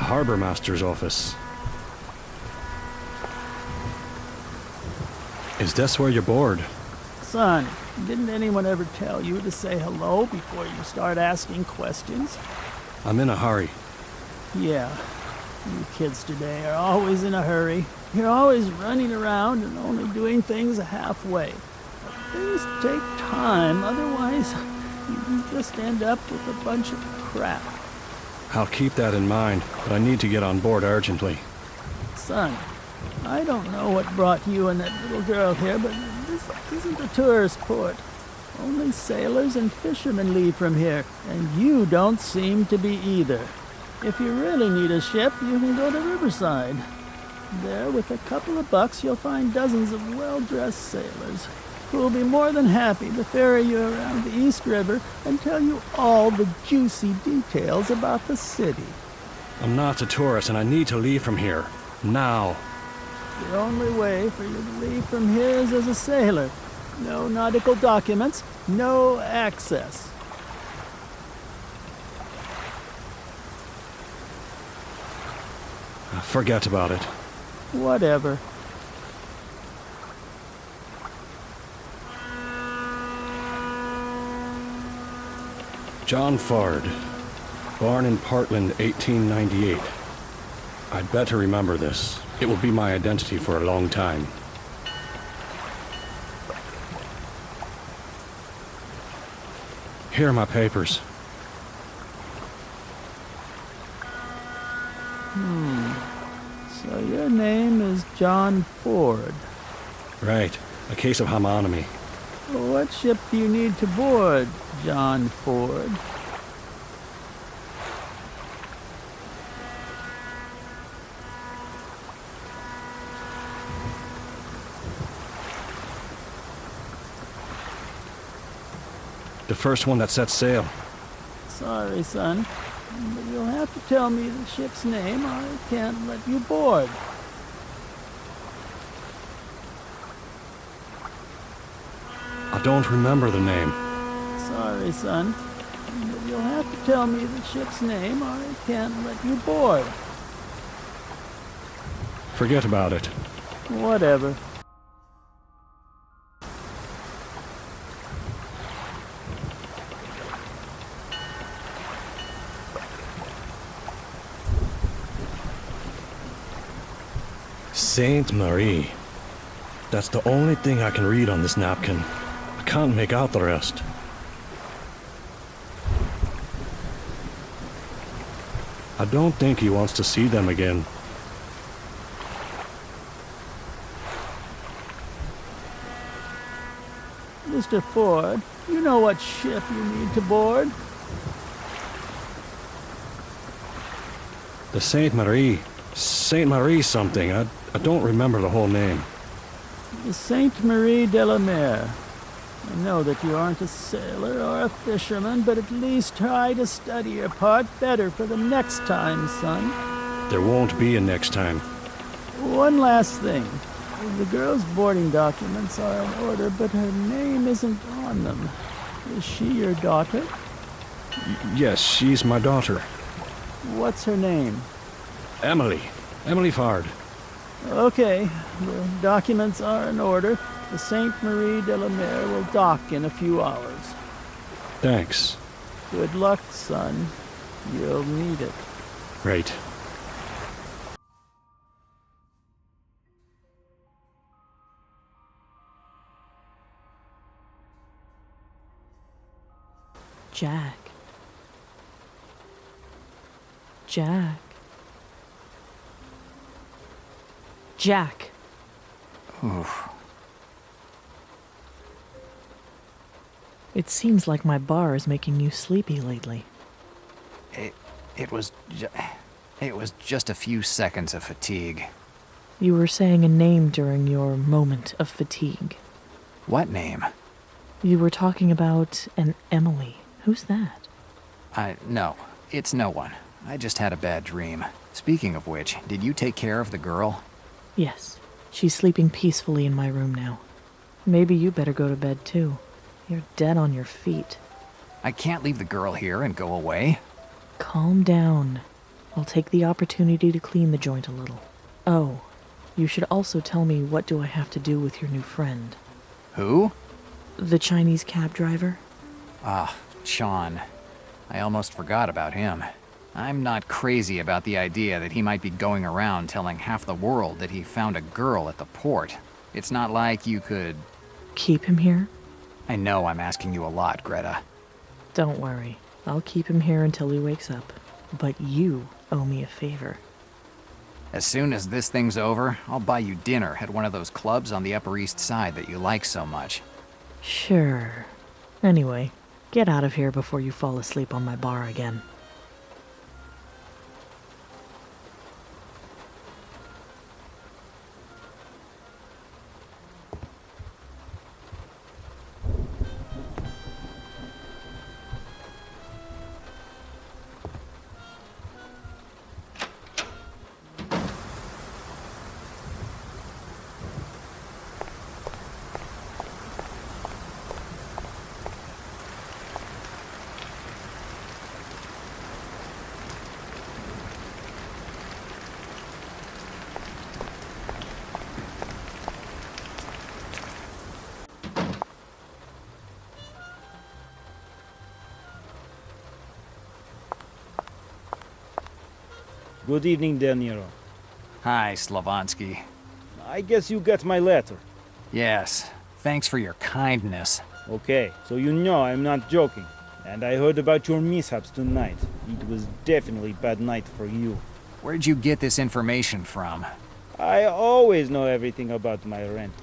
harbor master's office. Is this where you're bored? Son, didn't anyone ever tell you to say hello before you start asking questions? I'm in a hurry. Yeah, you kids today are always in a hurry. You're always running around and only doing things halfway. Things take time, otherwise you can just end up with a bunch of crap. I'll keep that in mind, but I need to get on board urgently. Son, I don't know what brought you and that little girl here, but this isn't a tourist port. Only sailors and fishermen leave from here, and you don't seem to be either. If you really need a ship, you can go to Riverside. There, with a couple of bucks, you'll find dozens of well-dressed sailors who will be more than happy to ferry you around the East River and tell you all the juicy details about the city. I'm not a tourist and I need to leave from here. Now. The only way for you to leave from here is as a sailor. No nautical documents, no access. Forget about it. Whatever. John Ford, born in Portland, 1898. I'd better remember this. It will be my identity for a long time. Here are my papers. So your name is John Ford. Right, a case of homonymy. What ship do you need to board, John Ford? The first one that sets sail. Sorry, son, but you'll have to tell me the ship's name or I can't let you board. I don't remember the name. Sorry, son, but you'll have to tell me the ship's name or I can't let you board. Forget about it. Whatever. Sainte Marie. That's the only thing I can read on this napkin. I can't make out the rest. I don't think he wants to see them again. Mr. Ford, you know what ship you need to board? The Sainte Marie. Sainte Marie something. I don't remember the whole name. The Sainte Marie de la Mer. I know that you aren't a sailor or a fisherman, but at least try to study your part better for the next time, son. There won't be a next time. One last thing. The girl's boarding documents are in order, but her name isn't on them. Is she your daughter? Yes, she's my daughter. What's her name? Emily. Emily Ford. Okay, the documents are in order. The Sainte Marie de la Mer will dock in a few hours. Thanks. Good luck, son. You'll need it. Great. Jack. Jack. Jack. Oof. It seems like my bar is making you sleepy lately. It was just a few seconds of fatigue. You were saying a name during your moment of fatigue. What name? You were talking about an Emily. Who's that? No, it's no one. I just had a bad dream. Speaking of which, did you take care of the girl? Yes, she's sleeping peacefully in my room now. Maybe you better go to bed too. You're dead on your feet. I can't leave the girl here and go away. Calm down. I'll take the opportunity to clean the joint a little. Oh, you should also tell me what do I have to do with your new friend. Who? The Chinese cab driver? Ah, Sean. I almost forgot about him. I'm not crazy about the idea that he might be going around telling half the world that he found a girl at the port. It's not like you could... Keep him here? I know I'm asking you a lot, Greta. Don't worry. I'll keep him here until he wakes up. But you owe me a favor. As soon as this thing's over, I'll buy you dinner at one of those clubs on the Upper East Side that you like so much. Sure. Anyway, get out of here before you fall asleep on my bar again. Good evening, De Niro. Hi, Slavonsky. I guess you got my letter. Yes, thanks for your kindness. Okay, so you know I'm not joking. And I heard about your mishaps tonight. It was definitely a bad night for you. Where'd you get this information from? I always know everything about my renters.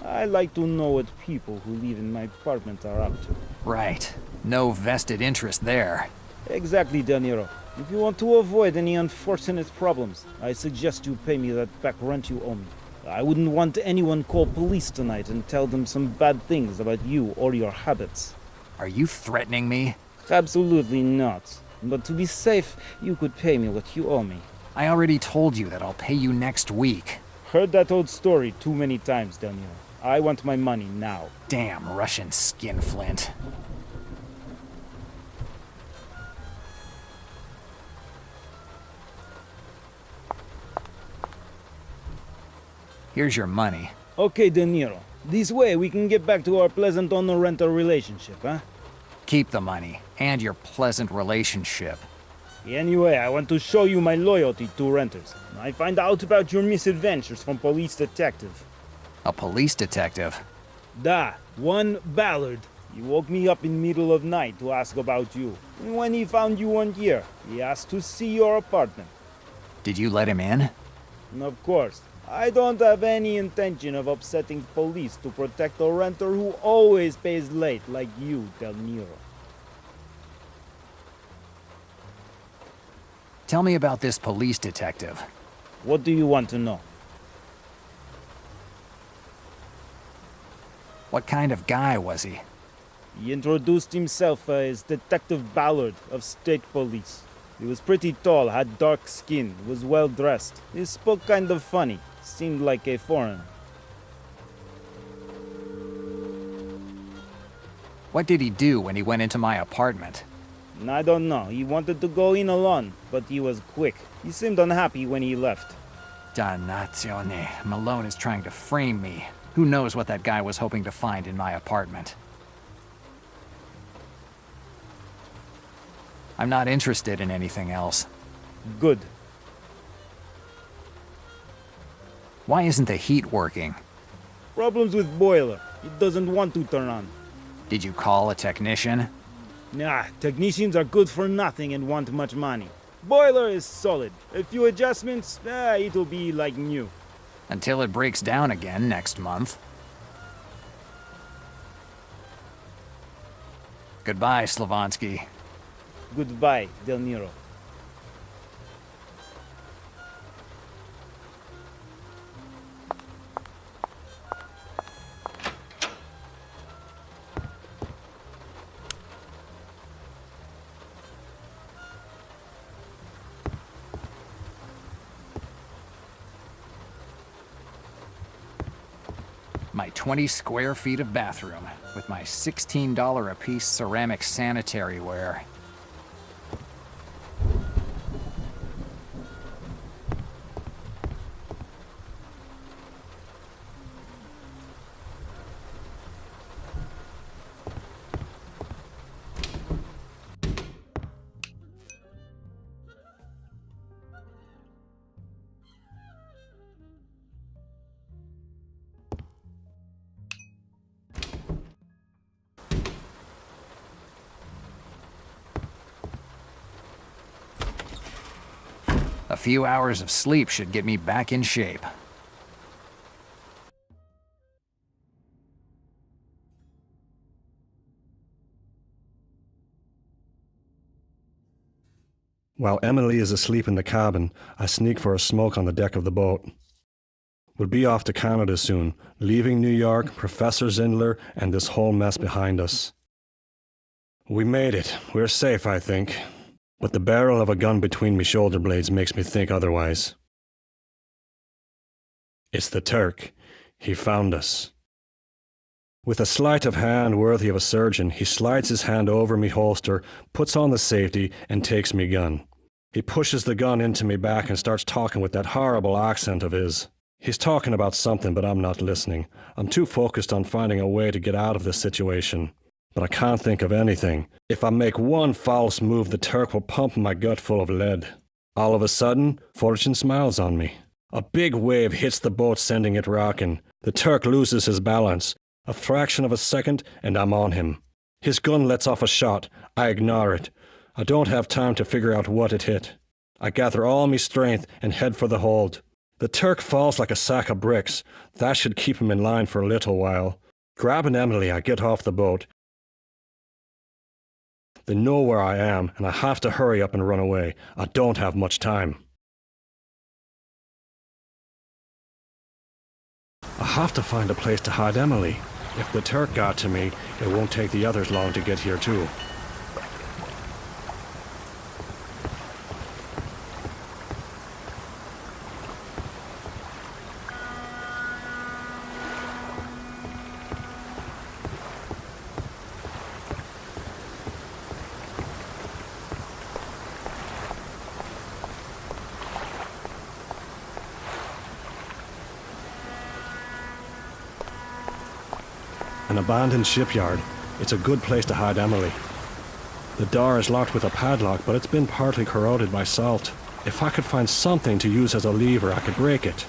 I like to know what people who live in my apartment are up to. Right. No vested interest there. Exactly, De Niro. If you want to avoid any unfortunate problems, I suggest you pay me that back rent you owe me. I wouldn't want anyone call police tonight and tell them some bad things about you or your habits. Are you threatening me? Absolutely not. But to be safe, you could pay me what you owe me. I already told you that I'll pay you next week. Heard that old story too many times, Daniel. I want my money now. Damn Russian skinflint. Here's your money. Okay, De Niro. This way we can get back to our pleasant owner-renter relationship, huh? Keep the money, and your pleasant relationship. Anyway, I want to show you my loyalty to renters. I find out about your misadventures from police detective. A police detective? Da, one Ballard. He woke me up in middle of night to ask about you. And when he found you weren't here, he asked to see your apartment. Did you let him in? And of course, I don't have any intention of upsetting police to protect a renter who always pays late like you, Del Niro. Tell me about this police detective. What do you want to know? What kind of guy was he? He introduced himself as Detective Ballard of State Police. He was pretty tall, had dark skin, was well dressed. He spoke kind of funny, seemed like a foreigner. What did he do when he went into my apartment? I don't know. He wanted to go in alone, but he was quick. He seemed unhappy when he left. Dannazione. Malone is trying to frame me. Who knows what that guy was hoping to find in my apartment? I'm not interested in anything else. Good. Why isn't the heat working? Problems with boiler. It doesn't want to turn on. Did you call a technician? Nah, technicians are good for nothing and want much money. Boiler is solid. A few adjustments, it'll be like new. Until it breaks down again next month. Goodbye, Slavonsky. Goodbye, Del Niro. My 20 square feet of bathroom with my $16 a piece ceramic sanitary ware. A few hours of sleep should get me back in shape. While Emily is asleep in the cabin, I sneak for a smoke on the deck of the boat. We'll be off to Canada soon, leaving New York, Professor Zindler, and this whole mess behind us. We made it. We're safe, I think. But the barrel of a gun between me shoulder blades makes me think otherwise. It's the Turk. He found us. With a sleight of hand worthy of a surgeon, he slides his hand over me holster, puts on the safety, and takes me gun. He pushes the gun into me back and starts talking with that horrible accent of his. He's talking about something, but I'm not listening. I'm too focused on finding a way to get out of this situation. But I can't think of anything. If I make one false move, the Turk will pump my gut full of lead. All of a sudden, fortune smiles on me. A big wave hits the boat, sending it rocking. The Turk loses his balance. A fraction of a second, and I'm on him. His gun lets off a shot. I ignore it. I don't have time to figure out what it hit. I gather all my strength and head for the hold. The Turk falls like a sack of bricks. That should keep him in line for a little while. Grabbing Emily, I get off the boat. They know where I am, and I have to hurry up and run away. I don't have much time. I have to find a place to hide Emily. If the Turk got to me, it won't take the others long to get here too. An abandoned shipyard. It's a good place to hide Emily. The door is locked with a padlock, but it's been partly corroded by salt. If I could find something to use as a lever, I could break it.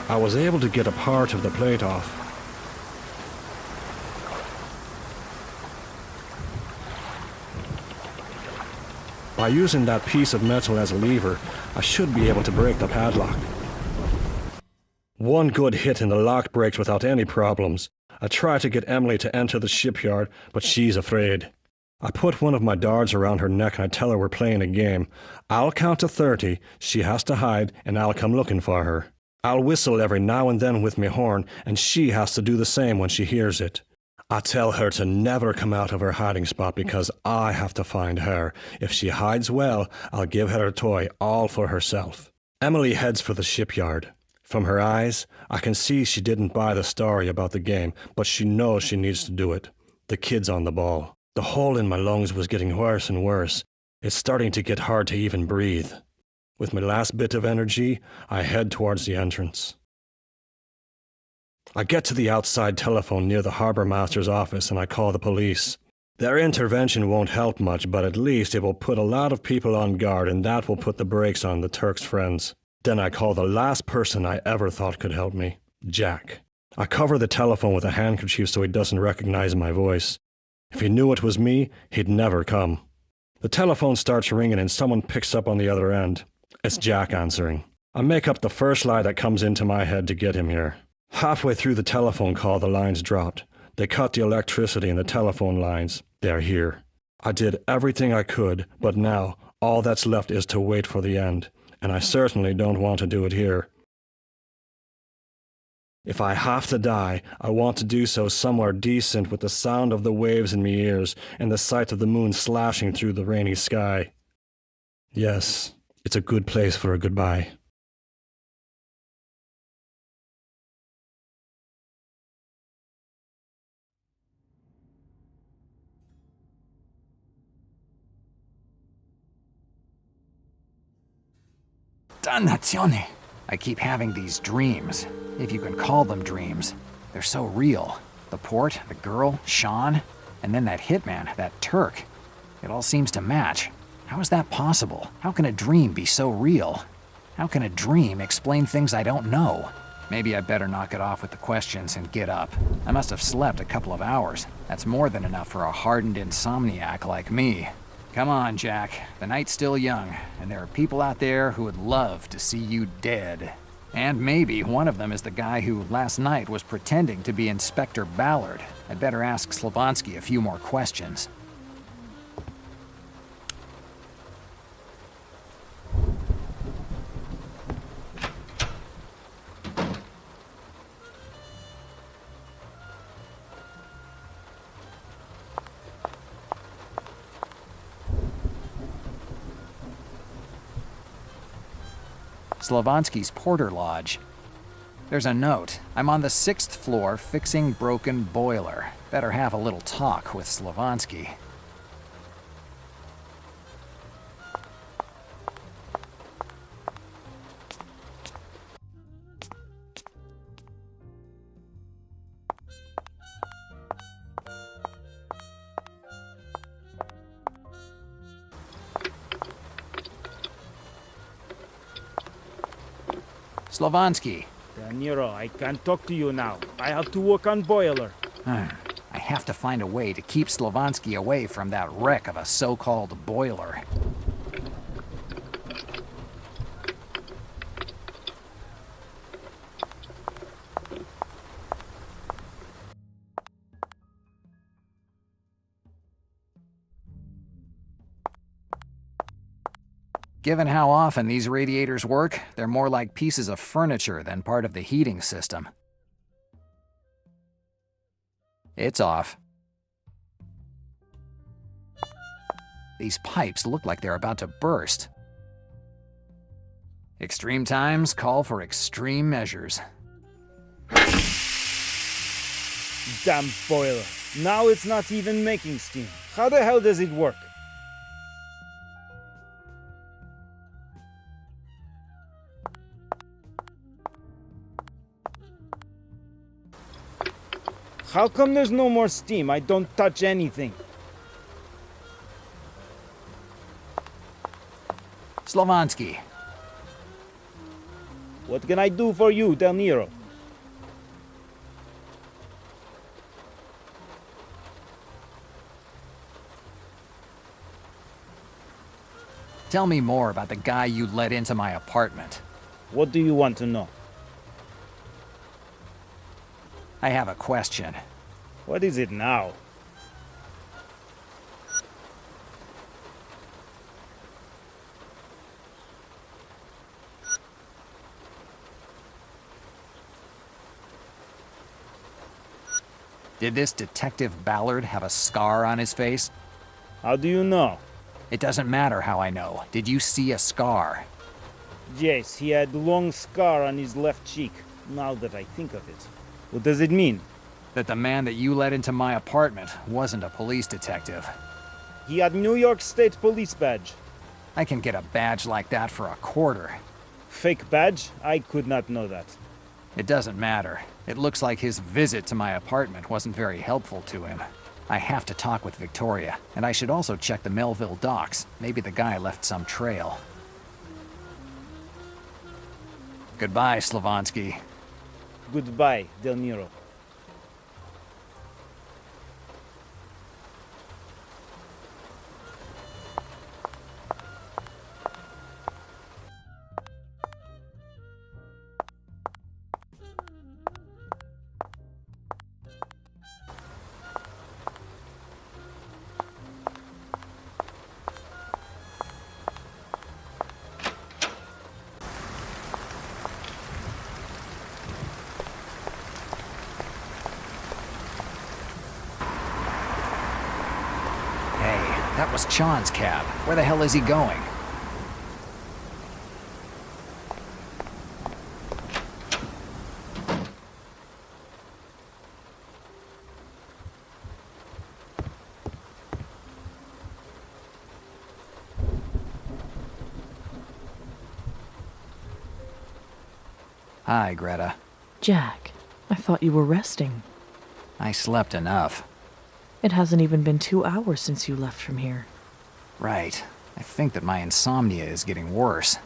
I was able to get a part of the plate off. By using that piece of metal as a lever, I should be able to break the padlock. One good hit and the lock breaks without any problems. I try to get Emily to enter the shipyard, but she's afraid. I put one of my darts around her neck and I tell her we're playing a game. I'll count to 30, she has to hide, and I'll come looking for her. I'll whistle every now and then with my horn, and she has to do the same when she hears it. I tell her to never come out of her hiding spot because I have to find her. If she hides well, I'll give her a toy all for herself. Emily heads for the shipyard. From her eyes, I can see she didn't buy the story about the game, but she knows she needs to do it. The kid's on the ball. The hole in my lungs was getting worse and worse. It's starting to get hard to even breathe. With my last bit of energy, I head towards the entrance. I get to the outside telephone near the harbour master's office and I call the police. Their intervention won't help much, but at least it will put a lot of people on guard and that will put the brakes on the Turk's friends. Then I call the last person I ever thought could help me, Jack. I cover the telephone with a handkerchief so he doesn't recognize my voice. If he knew it was me, he'd never come. The telephone starts ringing and someone picks up on the other end. It's Jack answering. I make up the first lie that comes into my head to get him here. Halfway through the telephone call, the lines dropped. They cut the electricity in the telephone lines. They're here. I did everything I could, but now all that's left is to wait for the end, and I certainly don't want to do it here. If I have to die, I want to do so somewhere decent with the sound of the waves in my ears and the sight of the moon slashing through the rainy sky. Yes, it's a good place for a goodbye. Dannazione! I keep having these dreams, if you can call them dreams. They're so real. The port, the girl, Sean, and then that hitman, that Turk. It all seems to match. How is that possible? How can a dream be so real? How can a dream explain things I don't know? Maybe I better knock it off with the questions and get up. I must have slept a couple of hours. That's more than enough for a hardened insomniac like me. Come on, Jack. The night's still young, and there are people out there who would love to see you dead. And maybe one of them is the guy who last night was pretending to be Inspector Ballard. I'd better ask Slavonsky a few more questions. Slavonsky's Porter Lodge. There's a note. I'm on the 6th floor fixing broken boiler. Better have a little talk with Slavonsky. Slavonsky. De Niro, I can't talk to you now. I have to work on boiler. I have to find a way to keep Slavonsky away from that wreck of a so-called boiler. Given how often these radiators work, they're more like pieces of furniture than part of the heating system. It's off. These pipes look like they're about to burst. Extreme times call for extreme measures. Damn boiler. Now it's not even making steam. How the hell does it work? How come there's no more steam? I don't touch anything. Slavonsky. What can I do for you, Del Niro? Tell me more about the guy you let into my apartment. What do you want to know? I have a question. What is it now? Did this Detective Ballard have a scar on his face? How do you know? It doesn't matter how I know. Did you see a scar? Yes, he had a long scar on his left cheek, now that I think of it. What does it mean? That the man that you let into my apartment wasn't a police detective. He had New York State Police badge. I can get a badge like that for a quarter. Fake badge? I could not know that. It doesn't matter. It looks like his visit to my apartment wasn't very helpful to him. I have to talk with Victoria, and I should also check the Melville docks. Maybe the guy left some trail. Goodbye, Slavonsky. Goodbye, Del Niro. That was Sean's cab. Where the hell is he going? Hi, Greta. Jack, I thought you were resting. I slept enough. It hasn't even been 2 hours since you left from here. Right. I think that my insomnia is getting worse.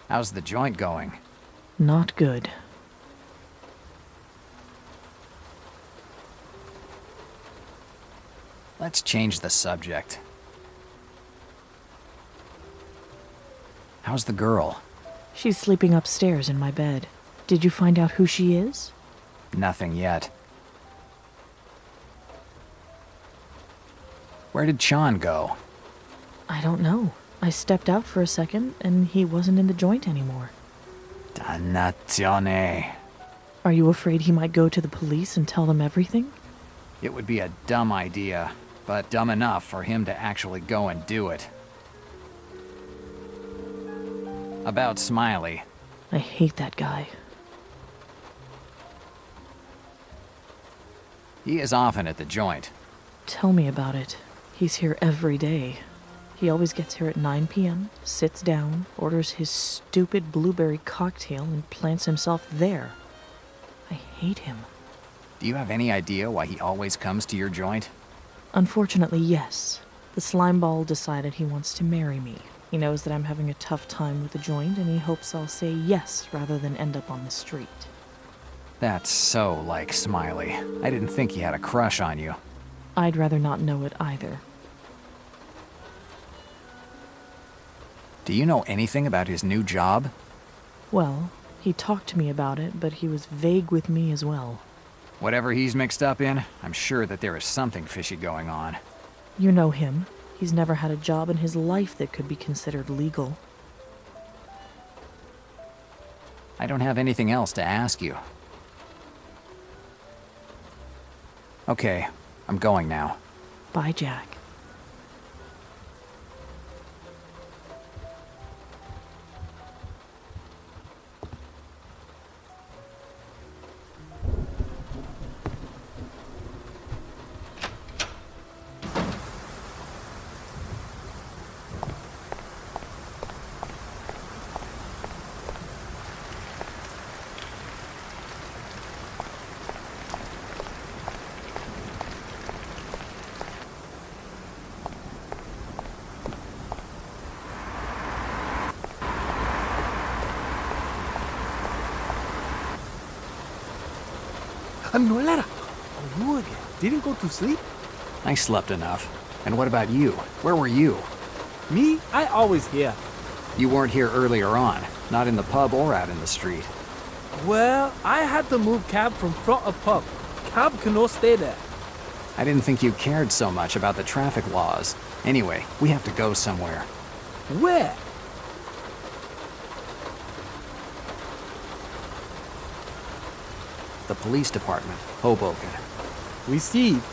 How's the joint going? Not good. Let's change the subject. How's the girl? She's sleeping upstairs in my bed. Did you find out who she is? Nothing yet. Where did Sean go? I don't know. I stepped out for a second, and he wasn't in the joint anymore. Dannazione. Are you afraid he might go to the police and tell them everything? It would be a dumb idea, but dumb enough for him to actually go and do it. About Smiley. I hate that guy. He is often at the joint. Tell me about it. He's here every day. He always gets here at 9 p.m., sits down, orders his stupid blueberry cocktail, and plants himself there. I hate him. Do you have any idea why he always comes to your joint? Unfortunately, yes. The slimeball decided he wants to marry me. He knows that I'm having a tough time with the joint, and he hopes I'll say yes rather than end up on the street. That's so like Smiley. I didn't think he had a crush on you. I'd rather not know it either. Do you know anything about his new job? Well, he talked to me about it, but he was vague with me as well. Whatever he's mixed up in, I'm sure that there is something fishy going on. You know him. He's never had a job in his life that could be considered legal. I don't have anything else to ask you. Okay, I'm going now. Bye, Jack. Annuelera! Oh, you again. Didn't go to sleep? I slept enough. And what about you? Where were you? Me? I always here. You weren't here earlier on, not in the pub or out in the street. Well, I had to move cab from front of pub. Cab cannot stay there. I didn't think you cared so much about the traffic laws. Anyway, we have to go somewhere. Where? The police department, Hoboken. Received.